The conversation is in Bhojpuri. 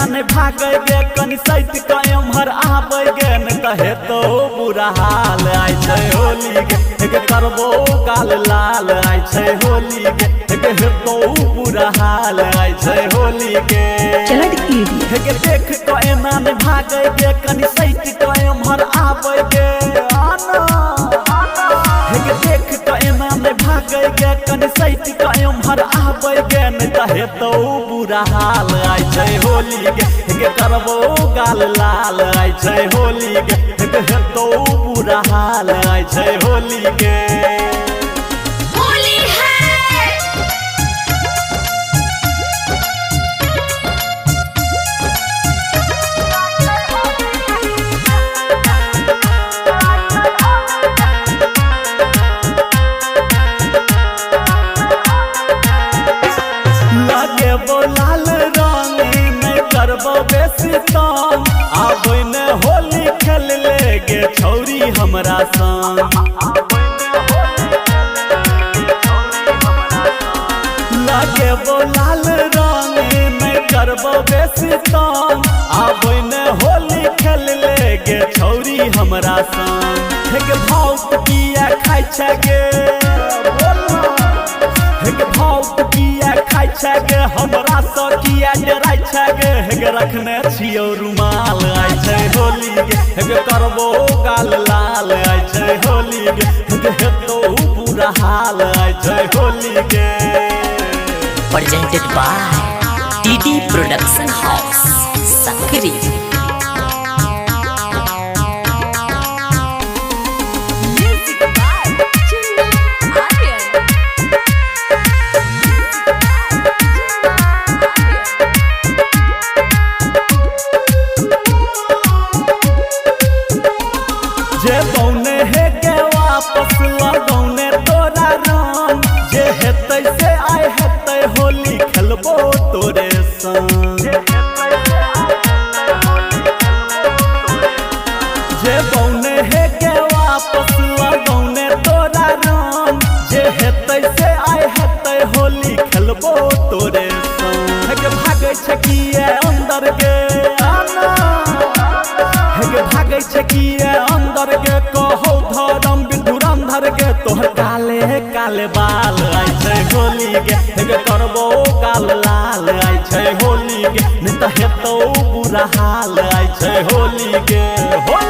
ने भागे गे कनि सैत के एम्हर आबै गे न त हेतौ बुरा हाल आइ छै होली गे करबो गाल लाल आइ छै होली गे हेतौ बुरा हाल आइ छै होली गे Trade Enquiry गे देख के एना ने भागे गे कनि सैत के एम्हर आबै गे गे देख के एना ने भागे गे कनि सैत के एम्हर आबै गे न त हेतौ बुरा हाल आइ छै होली गे करबो गाल लाल आइ छै होली गे हेतौ बुरा हाल आइ छै होली गे लाल रंग नहीं करबो बेसी तंग आबै ने होली खेल ले गे छौरी हमरा संग लागेबो लाल रंग नहीं करबो बेसी तंग आबै ने होली खेल ले गे छौरी हमरा संग हे भाव किया खाइ छै गे भाव किया खाइ छै गे हमरा सँ किया डराइ छै गे रखने छियौ रुमाल आइ छै होली गे करबो गाल लाल आइ छै होली गे हेतौ बुरा हाल आइ छै होली गे Presented by TD Production House Sakri Music by Chunna Aryan जे बौने हे के वापस लगौने तोरा रंग जे हेतै से आइ हेतै होली खेलबो तोरे संग जे बौने हे के वापस लगौने तोरा रंग जे हेतै से आइ हेतै होली खेलबो तोरे संग भागै छै किए अंदर गे भागै छै किए अंदर गे कहौ धर्मवीर धुरंधर गे तोहर काले काले बाल आइ छै होली गे करबो गाल लाल आइ छै होली गे नहि त हेतौ बुरा हाल आइ छै होली गे होली